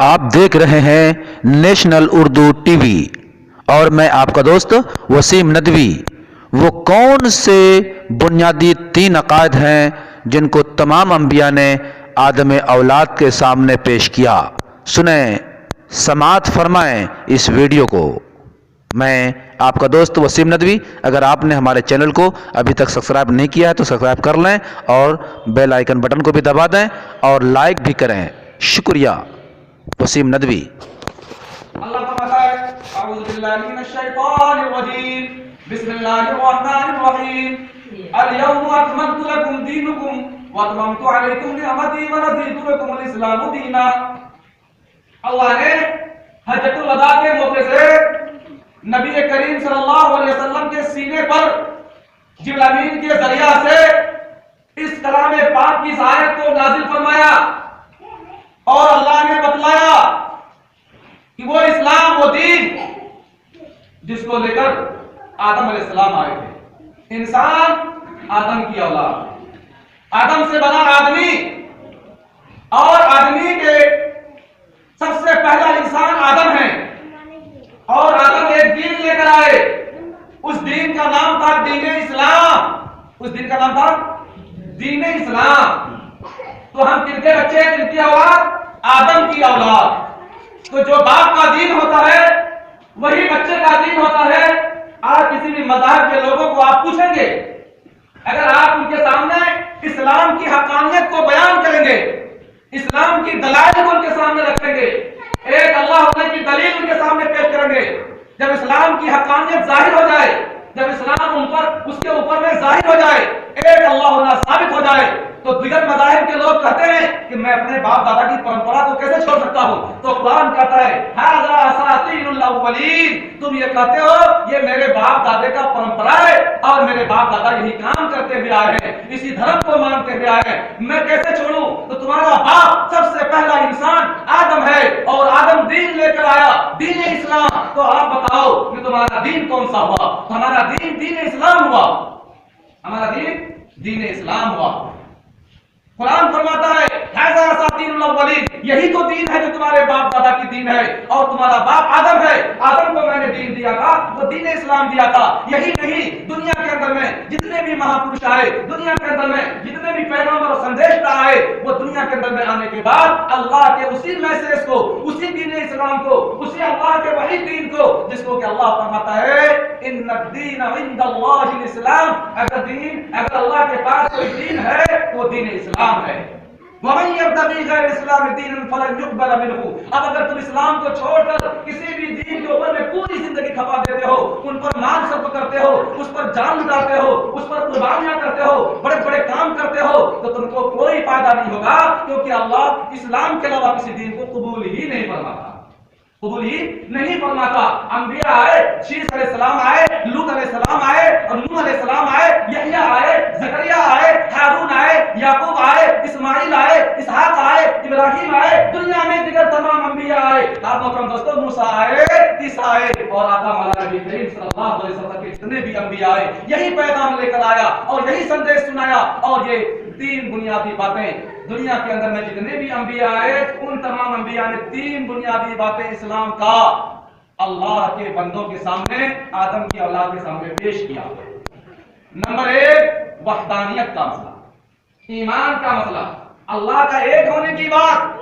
آپ دیکھ رہے ہیں نیشنل اردو ٹی وی اور میں آپ کا دوست وسیم ندوی۔ وہ کون سے بنیادی 3 عقائد ہیں جن کو تمام انبیاء نے آدم اولاد کے سامنے پیش کیا؟ سنیں، سماعت فرمائیں اس ویڈیو کو۔ میں آپ کا دوست وسیم ندوی۔ اگر آپ نے ہمارے چینل کو ابھی تک سبسکرائب نہیں کیا ہے تو سبسکرائب کر لیں اور بیل آئیکن بٹن کو بھی دبا دیں اور لائک بھی کریں۔ شکریہ۔ وسیم ندوی۔ اللہ فرماتا ہے اعوذ باللہ من الشیطان الرجیم بسم اللہ الرحمن الرحیم اليوم اکملت لکم دینکم واتممت علیکم نعمتی ورضیت لکم الاسلام دینا۔ اللہ نے حجۃ الوداع کے موقع سے نبی کریم صلی اللہ علیہ وسلم کے سینے پر جبرائیل امین کے ذریعہ سے اس کلام پاک کی آیت کو نازل فرمایا اور اللہ نے بتلایا کہ وہ اسلام، وہ دین جس کو لے کر آدم علیہ السلام آئے تھے۔ انسان آدم کی اولاد، آدم سے بنا آدمی، اور آدمی کے سب سے پہلا انسان آدم ہے، اور آدم ایک دین لے کر آئے۔ اس دین کا نام تھا دین اسلام۔ اس دین کا نام تھا دین اسلام۔ تو ہم کن کے بچے ہیں؟ کن کی اولاد؟ آدم کی اولاد۔ تو جو باپ کا دین ہوتا ہے وہی بچے کا دین ہوتا ہے۔ آج کسی بھی مذہب کے لوگوں کو آپ پوچھیں گے، اگر آپ ان کے سامنے اسلام کی حقانیت کو بیان کریں گے، اسلام کی دلائل کو ان کے سامنے رکھیں گے، ایک اللہ ہونے کی دلیل ان کے سامنے پیش کریں گے، جب اسلام کی حقانیت ظاہر ہو جائے، جب اسلام اس کے اوپر میں ظاہر ہو جائے، ایک اللہ ہونا ثابت ہو جائے، تو دیگر مذاہب کے لوگ کہتے ہیں کہ میں اپنے باپ دادا کی پرمپرا کو کیسے چھوڑ سکتا ہوں؟ تو قرآن کہتا ہے ھذا اساطیر الاولین، تم یہ کہتے ہو یہ میرے باپ دادے کا پرمپرا ہے اور میرے باپ دادا یہی کام کرتے ہوئے آئے ہیں، اسی دھرم کو مانتے ہوئے آئے ہیں، میں کیسے چھوڑوں؟ تو تمہارا باپ سب سے پہلا انسان آدم ہے اور آدم دین لے کر آیا، دین اسلام۔ تو آپ بتاؤ کہ تمہارا دین کون سا ہوا؟ ہمارا دین دین اسلام ہوا۔ ہمارا دین دین اسلام ہوا۔ قرآن فرماتا ہے ھذا اساطیر الاولین، یہی تو دین ہے جو تمہارے باپ دادا کی دین ہے، اور تمہارا باپ آدم ہے، آدم کو میں نے دین دیا تھا، وہ دین اسلام دیا تھا۔ یہی نہیں، دنیا کے اندر میں جتنے بھی مہاپرش آئے، دنیا کے اندر میں جتنے بھی پیغمبر اور سندیش آئے، وہ دنیا کے اندر میں آنے کے بعد اللہ کے اسی میسج کو، اسی دین اسلام کو، اسی اللہ کے وحی دین کو، جس کو کہ اللہ فرماتا ہے ان الدین عند اللہ الاسلام، اگر اللہ کے پاس کوئی دین ہے تو وہ دین اسلام ہے۔ وَمَن يَبْتَغِي غَيْرَ الْإِسْلَامِ دِينًا فَلَن يُقْبَلَ مِنْهُ۔ اب اگر تم اسلام کو چھوڑ کر کسی بھی دین کے اوپر میں پوری زندگی کھپا دیتے ہو، ان پر مال صرف کرتے ہو، اس پر جان لٹاتے ہو، اس پر قربانیاں کرتے ہو، بڑے بڑے کام کرتے ہو، تو تم کو کوئی فائدہ نہیں ہوگا، کیونکہ اللہ اسلام کے علاوہ کسی دین کو قبول ہی نہیں فرماتا، قبول ہی نہیں فرماتا۔ انبیاء آئے، شیس علیہ السلام آئے، لوط علیہ السلام آئے، اور نوح علیہ السلام آئے، یحییٰ آئے، زکریا آئے، ہارون آئے، یعقوب آئے، اسماعیل آئے، اسحاق آئے، ابراہیم آئے، دنیا میں دیگر تمام انبیاء آئے۔ آپ محترم دوستو، موسیٰ آئے، عیسیٰ آئے، اور آقا مولانا نبی کریم صلی اللہ علیہ وسلم کے جتنے بھی انبیاء آئے، یہی پیغام لے کر آیا اور یہی سندیش سنایا، اور یہ 3 بنیادی باتیں دنیا کے اندر میں جتنے بھی انبیاء آئے، ان تمام انبیاء نے 3 بنیادی باتیں اسلام کا اللہ کے بندوں کے سامنے، آدم کی اولاد کے سامنے پیش کیا۔ نمبر 1، وحدانیت کا مسئلہ، ایمان کا مسئلہ، اللہ کا ایک ہونے کی بات۔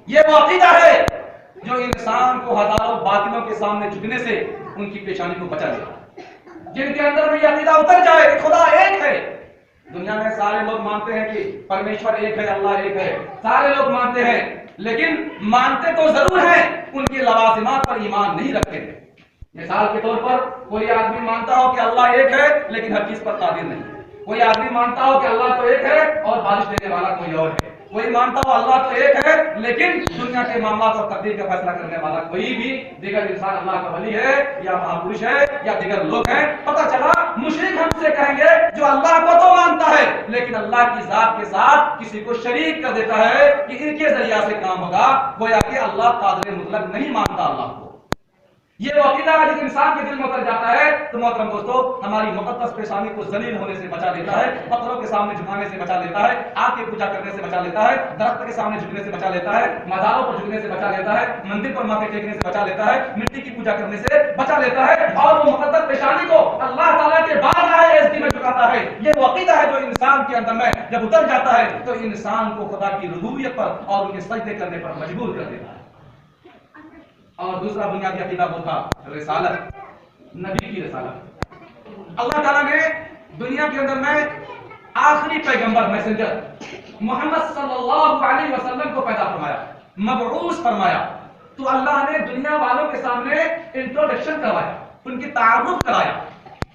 یہ وہ عقیدہ ہے جو انسان کو ہزاروں باطلوں کے سامنے جھکنے سے ان کی پیشانی کو بچا دے، جن کے اندر بھی عقیدہ اتر جائے کہ خدا ایک ہے۔ دنیا میں سارے لوگ مانتے ہیں کہ پرمیشور ایک ہے، اللہ ایک ہے، سارے لوگ مانتے ہیں، لیکن مانتے تو ضرور ہیں، ان کے لوازمات پر ایمان نہیں رکھتے ہیں۔ مثال کے طور پر کوئی آدمی مانتا ہو کہ اللہ ایک ہے لیکن ہر چیز پر قادر نہیں، کوئی آدمی مانتا ہو کہ اللہ تو ایک ہے اور بارش دینے والا کوئی اور ہے، کوئی مانتا ہو اللہ تو ایک ہے لیکن دنیا کے معاملات اور تقدیر کا فیصلہ کرنے والا کوئی بھی دیگر انسان اللہ کا ولی ہے یا مہاپرش ہے یا دیگر لوگ ہیں۔ پتہ چلا مشرک ہم سے کہیں گے جو اللہ کو تو مانتا ہے لیکن اللہ کی ذات کے ساتھ کسی کو شریک کر دیتا ہے کہ ان کے ذریعہ سے کام ہوگا، گویا کہ اللہ قادر مطلق نہیں مانتا اللہ کو۔ یہ وہ عقیدہ ہے جب انسان کے دل میں اتر جاتا ہے تو محترم دوستو ہماری مقدس پیشانی کو ذلیل ہونے سے بچا لیتا ہے، پتھروں کے سامنے جھکانے سے بچا لیتا ہے، آگ کی پوجا کرنے سے بچا لیتا ہے، درخت کے سامنے جھکنے سے بچا لیتا ہے، مزاروں پر جھکنے سے بچا لیتا ہے، مندر پر ماتھے ٹیکنے سے بچا لیتا ہے، مٹی کی پوجا کرنے سے بچا لیتا ہے، اور وہ مقدس پیشانی کو اللہ تعالیٰ کے بارگاہ عزتی میں جھکاتا ہے۔ یہ وہ عقیدہ ہے جو انسان کے اندر میں جب اتر جاتا ہے تو انسان کو خدا کی ربوبیت پر اور ان کے سجدے کرنے پر مجبور کر دیتا ہے۔ اور دوسرا بنیادی عقیدہ وہ تھا رسالت، نبی کی رسالت۔ اللہ تعالیٰ نے دنیا کے اندر میں آخری پیغمبر میسنجر محمد صلی اللہ علیہ وسلم کو پیدا فرمایا، مبعوث فرمایا، تو اللہ نے دنیا والوں کے سامنے انٹروڈکشن کروایا، ان کی تعارف کرایا،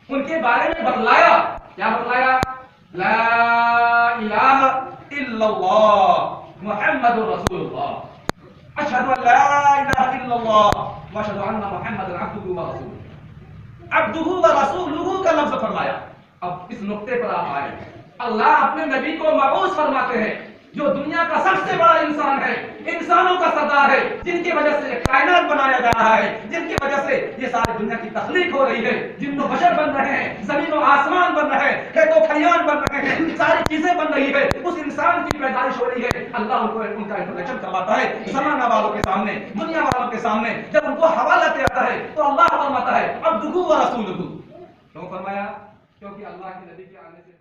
ان کے بارے میں بتلایا۔ کیا بتلایا؟ لا الہ الا اللہ محمد رسول اللہ، اشہد ان لا الہ الا اللہ واشہد ان محمد عبدہ ورسولہ۔ عبدہ ورسولہ کا لفظ فرمایا۔ اب اس نقطے پر آپ آئے، اللہ اپنے نبی کو مبعوث فرماتے ہیں جو دنیا کا سب سے بڑا انسان ہے، انسانوں کا سردار ہے، جن کی وجہ سے کائنات بنایا جا رہا ہے، جن کی وجہ سے یہ ساری دنیا کی تخلیق ہو رہی ہے، جن و بشر بن رہے ہیں، زمین و آسمان بن رہے ہیں، کھیت و کھلیان بن رہے ہیں، ساری چیزیں بن رہی ہے، اس انسان کی پیدائش ہو رہی ہے۔ اللہ ان کو ان کا انٹروڈکشن کرواتا ہے زمانہ والوں کے سامنے، دنیا والوں کے سامنے۔ جب ان کو حوالہ کیا جاتا ہے تو اللہ فرماتا ہے عبدہ ورسولہ۔ کیوں فرمایا؟ کیونکہ اللہ کے نبی کے آنے سے